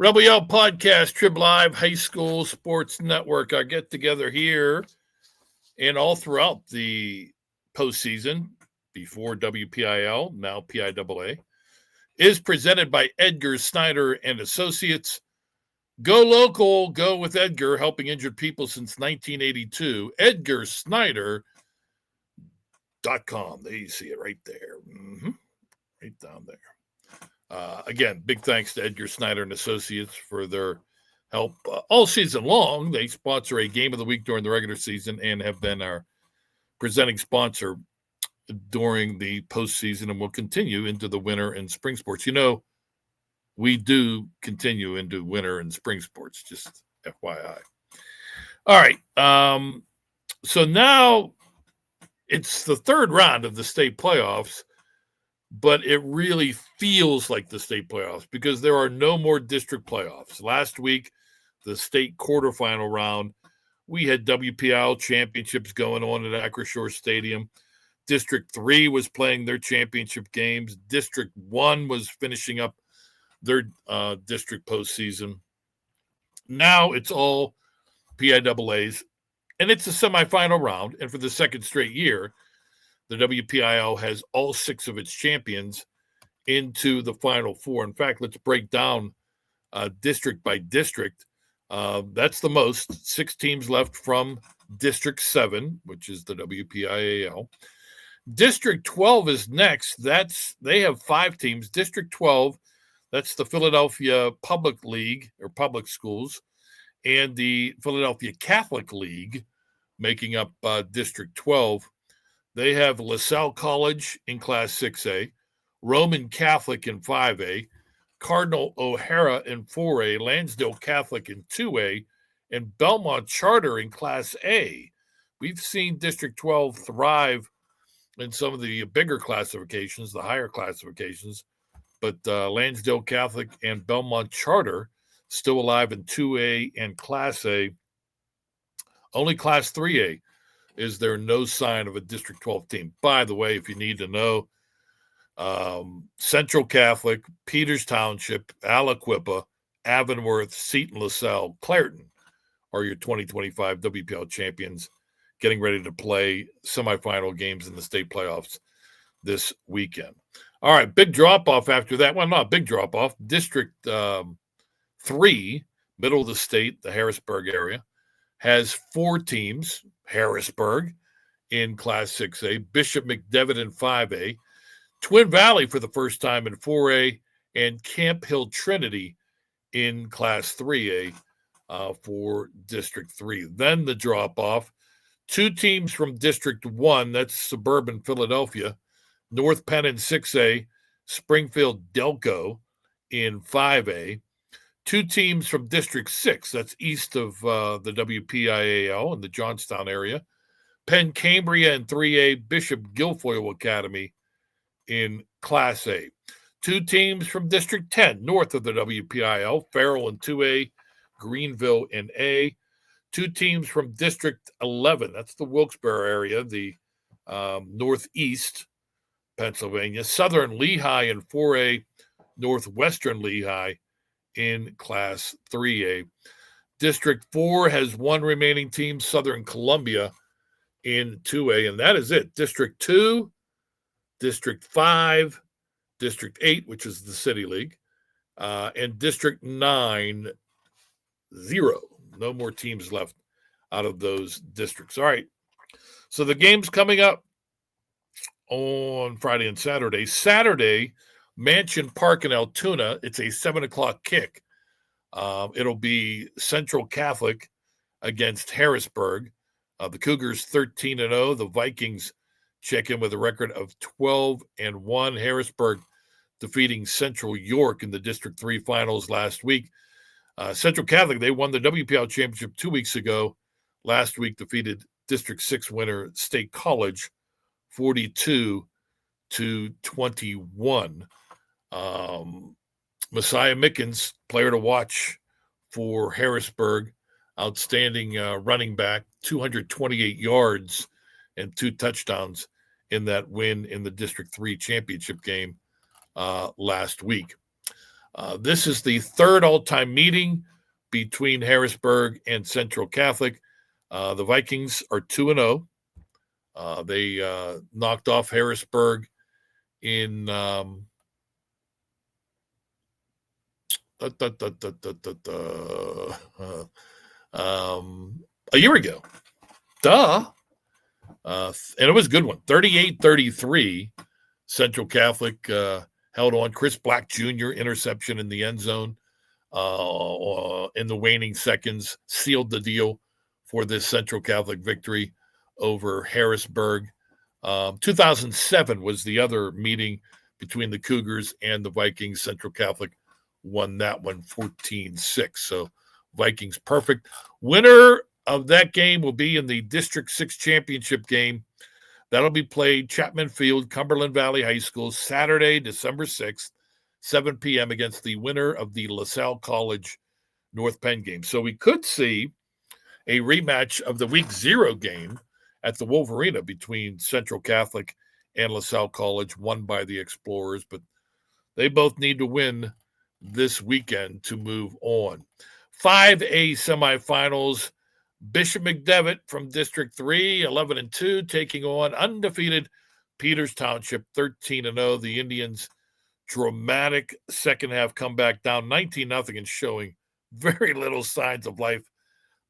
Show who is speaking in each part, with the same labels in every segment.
Speaker 1: WPIAL Podcast, Trib Live, High School Sports Network. Our get together here and all throughout the postseason before WPIAL, now PIAA, is presented by Edgar Snyder and Associates. Go local, go with Edgar, helping injured people since 1982. EdgarSnyder.com. There you see it right there. Right down there. Again, big thanks to Edgar Snyder and Associates for their help all season long. They sponsor a game of the week during the regular season and have been our presenting sponsor during the postseason and will continue into the winter and spring sports. You know, we do continue into winter and spring sports, just FYI. All right. So now it's the third round of the state playoffs, but it really feels like the state playoffs because there are no more district playoffs. Last week, the state quarterfinal round, we had WPIAL championships going on at Acrisure Stadium. District 3 was playing their championship games. District 1 was finishing up their district postseason. Now it's all PIAAs, and it's a semifinal round. And for the second straight year, the WPIAL has all 6 of its champions into the Final Four. In fact, let's break down district by district. That's the most. 6 teams left from District 7, which is the WPIAL. District 12 is next. They have 5 teams. District 12, that's the Philadelphia Public League or Public Schools and the Philadelphia Catholic League making up District 12. They have LaSalle College in Class 6A, Roman Catholic in 5A, Cardinal O'Hara in 4A, Lansdale Catholic in 2A, and Belmont Charter in Class A. We've seen District 12 thrive in some of the bigger classifications, the higher classifications, but Lansdale Catholic and Belmont Charter still alive in 2A and Class A. Only Class 3A is there no sign of a District 12 team. By the way, if you need to know, Central Catholic, Peters Township, Aliquippa, Avonworth, Seton LaSalle, Clairton are your 2025 WPIAL champions getting ready to play semifinal games in the state playoffs this weekend. All right, big drop-off after that. Well, not a big drop-off. District 3, middle of the state, the Harrisburg area, has 4 teams. Harrisburg in Class 6A, Bishop McDevitt in 5A, Twin Valley for the first time in 4A, and Camp Hill Trinity in Class 3A for District 3. Then the drop-off, 2 teams from District 1, that's suburban Philadelphia, North Penn in 6A, Springfield Delco in 5A, 2 teams from District 6, that's east of the WPIAL in the Johnstown area, Penn Cambria in 3A, Bishop Guilfoyle Academy in Class A. 2 teams from District 10, north of the WPIAL, Farrell in 2A, Greenville in A. 2 teams from District 11, that's the Wilkes-Barre area, the northeast Pennsylvania, Southern Lehigh in 4A, Northwestern Lehigh in Class 3A. District 4 has 1 remaining team, Southern Columbia in 2A, and that is it. District 2, District 5, District 8, which is the City League, and District 9, 0. No more teams left out of those districts. All right, so the game's coming up on Friday and Saturday. Saturday, Mansion Park in Altoona. It's a 7 o'clock kick. It'll be Central Catholic against Harrisburg. The Cougars 13-0. The Vikings check in with a record of 12-1. Harrisburg defeating Central York in the District 3 finals last week. Central Catholic, they won the WPIAL championship 2 weeks ago. Last week defeated District 6 winner State College 42-21. Messiah Mickens, player to watch for Harrisburg, outstanding running back, 228 yards and 2 touchdowns in that win in the District 3 championship game last week. This is the third all-time meeting between Harrisburg and Central Catholic. The Vikings are 2-0. They knocked off Harrisburg in a year ago. And it was a good one. 38-33. Central Catholic held on. Chris Black Jr. interception in the end zone in the waning seconds sealed the deal for this Central Catholic victory over Harrisburg. 2007 was the other meeting between the Cougars and the Vikings. Central Catholic won that one 14-6. So Vikings perfect. Winner of that game will be in the District 6 championship game. That'll be played Chapman Field, Cumberland Valley High School, Saturday, December 6th, 7 p.m. against the winner of the LaSalle College North Penn game. So we could see a rematch of the Week 0 game at the Wolverina between Central Catholic and LaSalle College, won by the Explorers. But they both need to win this weekend to move on. 5A semifinals. Bishop McDevitt from District 3, 11-2, taking on undefeated Peters Township, 13-0. The Indians' dramatic second-half comeback, down 19-0 and showing very little signs of life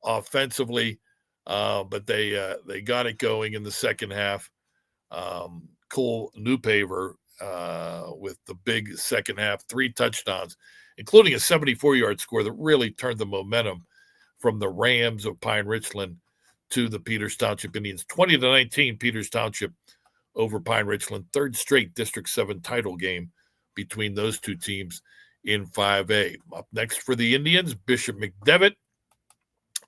Speaker 1: offensively, but they got it going in the second half. Cole Newpaver with the big second half, 3 touchdowns, including a 74-yard score that really turned the momentum from the Rams of Pine Richland to the Peters Township Indians. 20-19, Peters Township over Pine Richland. Third straight District 7 title game between those two teams in 5A. Up next for the Indians, Bishop McDevitt.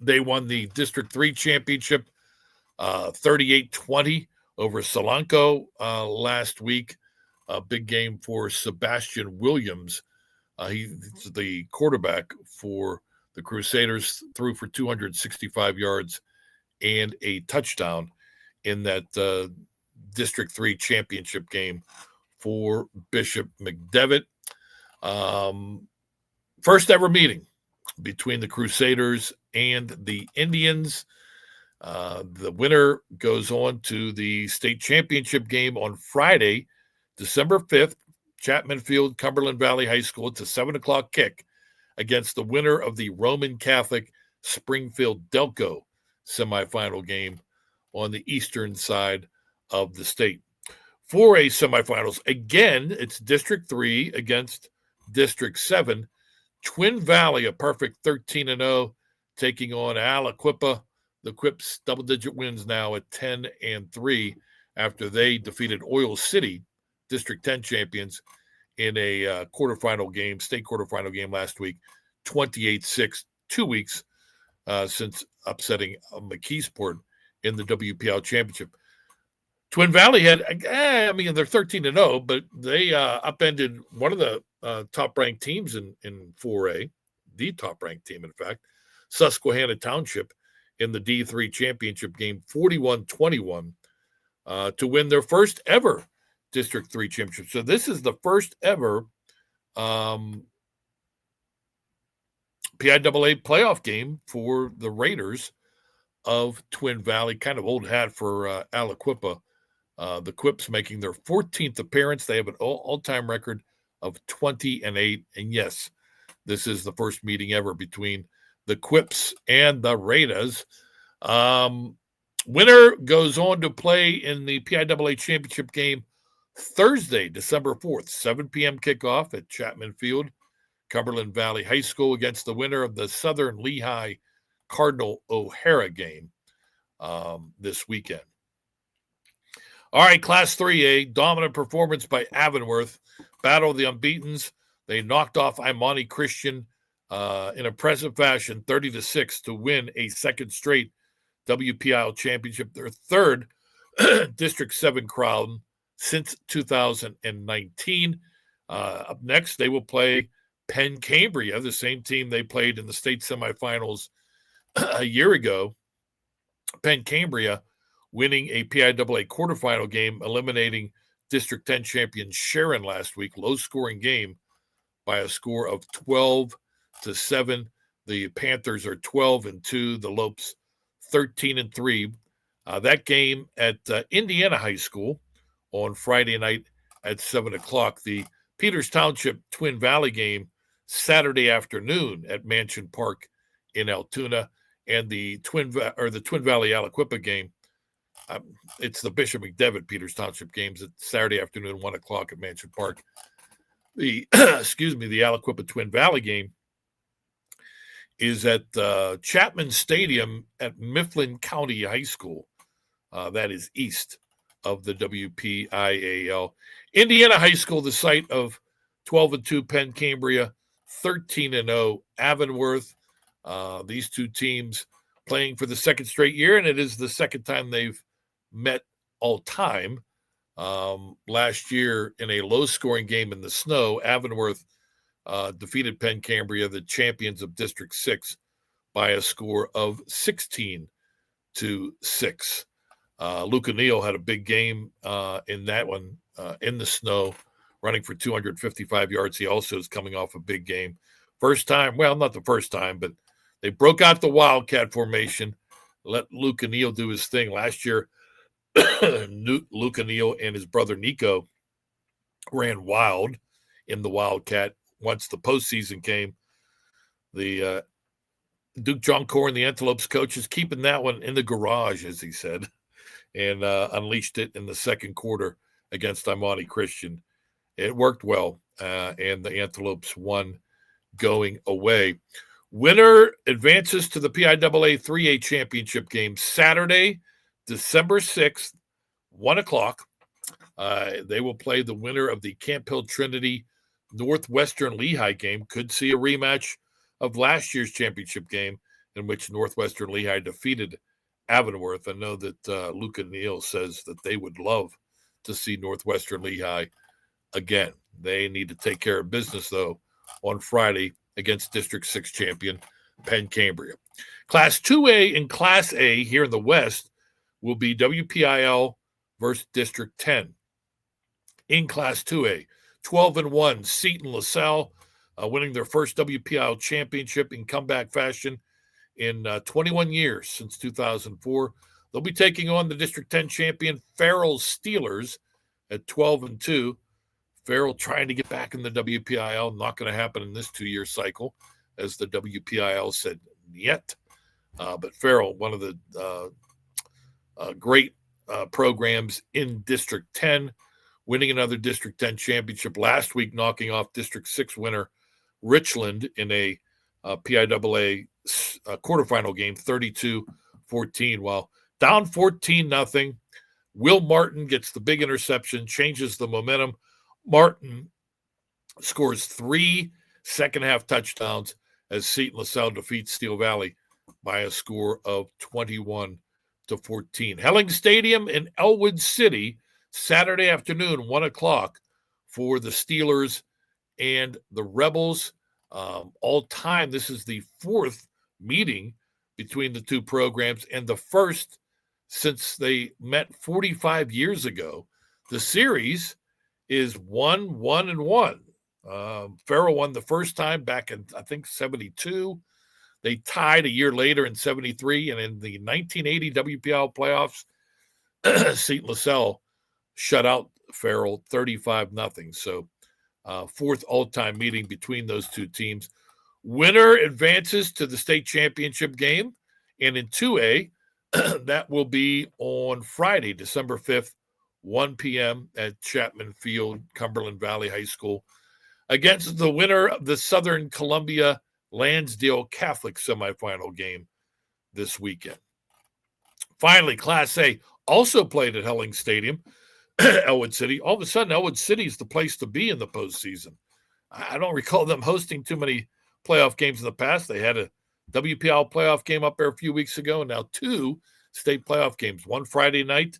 Speaker 1: They won the District 3 championship 38-20 over Solanco last week. A big game for Sebastian Williams. He's the quarterback for the Crusaders, threw for 265 yards and a touchdown in that District 3 championship game for Bishop McDevitt. First ever meeting between the Crusaders and the Indians. The winner goes on to the state championship game on Friday, December 5th, Chapman Field, Cumberland Valley High School. It's a 7 o'clock kick against the winner of the Roman Catholic Springfield Delco semifinal game on the eastern side of the state. 4A semifinals, again, it's District 3 against District 7. Twin Valley, a perfect 13-0, taking on Aliquippa. The Quips double-digit wins now at 10-3 after they defeated Oil City, District 10 champions, in a quarterfinal game, state quarterfinal game last week, 28-6, 2 weeks since upsetting McKeesport in the WPIAL championship. Twin Valley had, they're 13-0, but they upended one of the top-ranked teams in 4A, the top-ranked team, in fact, Susquehanna Township, in the D3 championship game, 41-21, to win their first ever District 3 championship. So this is the first ever PIAA playoff game for the Raiders of Twin Valley. Kind of old hat for Aliquippa. The Quips making their 14th appearance. They have an all-time record of 20-8. And yes, this is the first meeting ever between the Quips and the Raiders. Winner goes on to play in the PIAA championship game Thursday, December 4th, 7 p.m. kickoff at Chapman Field, Cumberland Valley High School, against the winner of the Southern Lehigh Cardinal O'Hara game this weekend. All right, Class 3A, dominant performance by Avonworth. Battle of the Unbeatens. They knocked off Imani Christian in impressive fashion, 30-6, to win a second straight WPIAL championship, their third District 7 crown since 2019. Up next, they will play Penn Cambria, the same team they played in the state semifinals a year ago. Penn Cambria winning a PIAA quarterfinal game, eliminating District 10 champion Sharon last week. Low-scoring game, by a score of 12-7. The Panthers are 12-2. The Lopes 13-3. That game at Indiana High School on Friday night at 7 o'clock. The Peters Township Twin Valley game Saturday afternoon at Mansion Park in Altoona, and the Twin Valley Aliquippa game. It's the Bishop McDevitt Peters Township games at Saturday afternoon, 1 o'clock at Mansion Park. The the Aliquippa Twin Valley game is at Chapman Stadium at Mifflin County High School. That is east of the WPIAL. Indiana High School, the site of 12-2 Penn Cambria, 13-0 Avonworth. These two teams playing for the second straight year, and it is the second time they've met all time. Last year in a low-scoring game in the snow, Avonworth defeated Penn Cambria, the champions of District 6, by a score of 16-6. Luke O'Neill had a big game in that one in the snow, running for 255 yards. He also is coming off a big game. First time, well, not the first time, but they broke out the Wildcat formation, let Luke O'Neill do his thing. Last year, Luke O'Neill and his brother Nico ran wild in the Wildcat. Once the postseason came, the Duke Joncourt and the Antelopes coach is keeping that one in the garage, as he said, and unleashed it in the second quarter against Imani Christian. It worked well, and the Antelopes won going away. Winner advances to the PIAA 3A championship game Saturday, December 6th, 1 o'clock. They will play the winner of the Camp Hill Trinity Northwestern Lehigh game. Could see a rematch of last year's championship game in which Northwestern Lehigh defeated Avonworth. I know that Luke O'Neill says that they would love to see Northwestern Lehigh again. They need to take care of business, though, on Friday against District 6 champion Penn Cambria. Class 2A and Class A here in the West will be WPIAL versus District 10. In Class 2A, 12-1, Seton LaSalle winning their first WPIAL championship in comeback fashion in 21 years since 2004. They'll be taking on the District 10 champion Farrell Steelers at 12-2. Farrell trying to get back in the WPIAL, not going to happen in this 2-year cycle, as the WPIAL said yet. But Farrell, one of the great programs in District 10, winning another District 10 championship last week, knocking off District 6 winner Richland in a PIAA quarterfinal game, 32-14. While down 14-0, Will Martin gets the big interception, changes the momentum. Martin scores 3 second-half touchdowns as Seton LaSalle defeats Steel Valley by a score of 21-14. Helling Stadium in Elwood City, Saturday afternoon, 1 o'clock, for the Steelers and the Rebels. All time, this is the 4th meeting between the two programs and the first since they met 45 years ago. The series is 1-1-1. Farrell won the first time back in, I think, 72. They tied a year later in 73, and in the 1980 WPIAL playoffs, Seton LaSalle shut out Farrell 35-0. So 4th all-time meeting between those two teams. Winner advances to the state championship game, and in 2A, that will be on Friday, December 5th, 1 p.m. at Chapman Field, Cumberland Valley High School, against the winner of the Southern Columbia Lansdale Catholic semifinal game this weekend. Finally, Class A also played at Helling Stadium, Elwood City. All of a sudden, Elwood City is the place to be in the postseason. I don't recall them hosting too many playoff games in the past. They had a WPIAL playoff game up there a few weeks ago, and now 2 state playoff games. One Friday night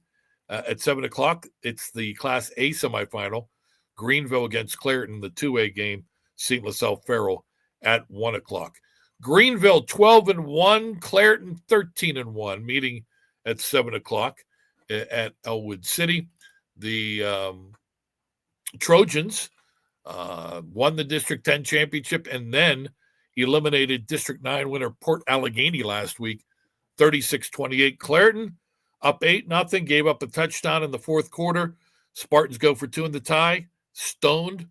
Speaker 1: at 7 o'clock. It's the Class A semifinal. Greenville against Clairton, the 2A game. St. LaSalle Farrell at 1 o'clock. Greenville 12-1, Clairton 13-1, meeting at 7 o'clock at Elwood City. The Trojans won the District 10 championship, and then eliminated District 9 winner Port Allegheny last week, 36-28. Clairton up 8-0, gave up a touchdown in the fourth quarter. Spartans go for 2 in the tie, stoned.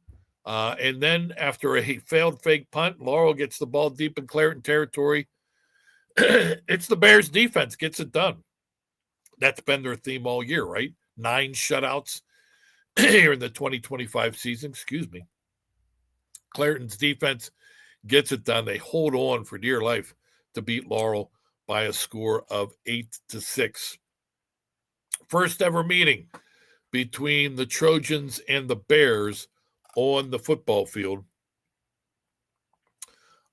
Speaker 1: And then after a failed fake punt, Laurel gets the ball deep in Clairton territory. It's the Bears defense gets it done. That's been their theme all year, right? 9 shutouts here in the 2025 season. Clairton's defense gets it done. They hold on for dear life to beat Laurel by a score of 8-6. First ever meeting between the Trojans and the Bears on the football field.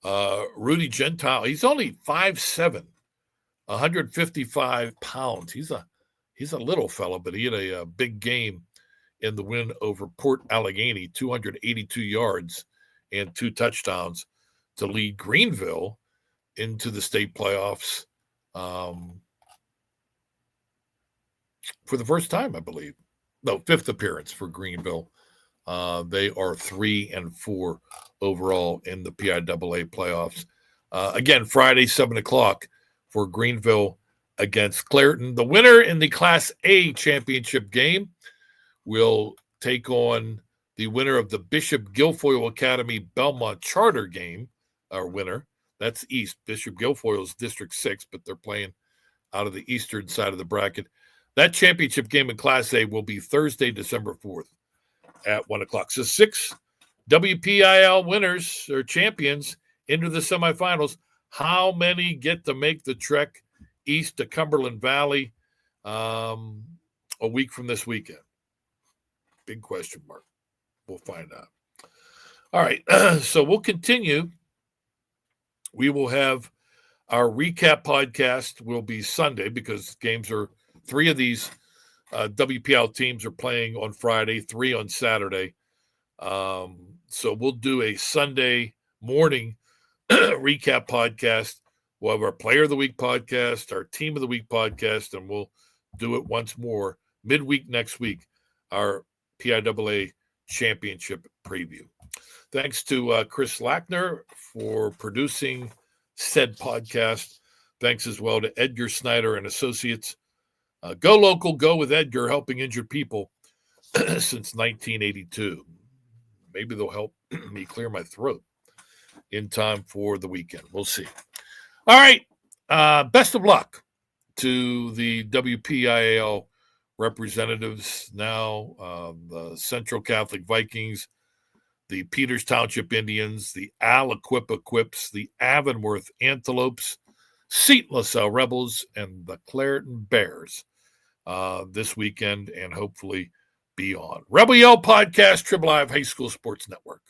Speaker 1: Rudy Gentile, he's only 5'7", 155 pounds. He's a little fella, but he had a big game in the win over Port Allegheny, 282 yards and 2 touchdowns to lead Greenville into the state playoffs for the first time, I believe. No, 5th appearance for Greenville. They are 3-4 overall in the PIAA playoffs. Again, Friday, 7 o'clock for Greenville against Clairton. The winner in the Class A championship game will take on the winner of the Bishop Guilfoyle Academy Belmont Charter game, our winner. That's East. Bishop Guilfoyle's District 6, but they're playing out of the eastern side of the bracket. That championship game in Class A will be Thursday, December 4th at 1 o'clock. So 6 WPIAL winners or champions into the semifinals. How many get to make the trek east to Cumberland Valley a week from this weekend? Big question mark. We'll find out. All right, so we'll continue. We will have our recap podcast will be Sunday because games are 3 of these WPL teams are playing on Friday, 3 on Saturday. So we'll do a Sunday morning recap podcast. We'll have our Player of the Week podcast, our Team of the Week podcast, and we'll do it once more midweek next week, our PIAA championship preview. Thanks to Chris Lackner for producing said podcast. Thanks as well to Edgar Snyder and Associates. Go local, go with Edgar, helping injured people since 1982. Maybe they'll help me clear my throat in time for the weekend. We'll see. All right. Best of luck to the WPIAL representatives now, the Central Catholic Vikings, the Peters Township Indians, the Aliquippa Quips, the Avonworth Antelopes, Seton LaSalle Rebels, and the Clairton Bears this weekend and hopefully beyond. Rebel Yell Podcast, Triple I High School Sports Network.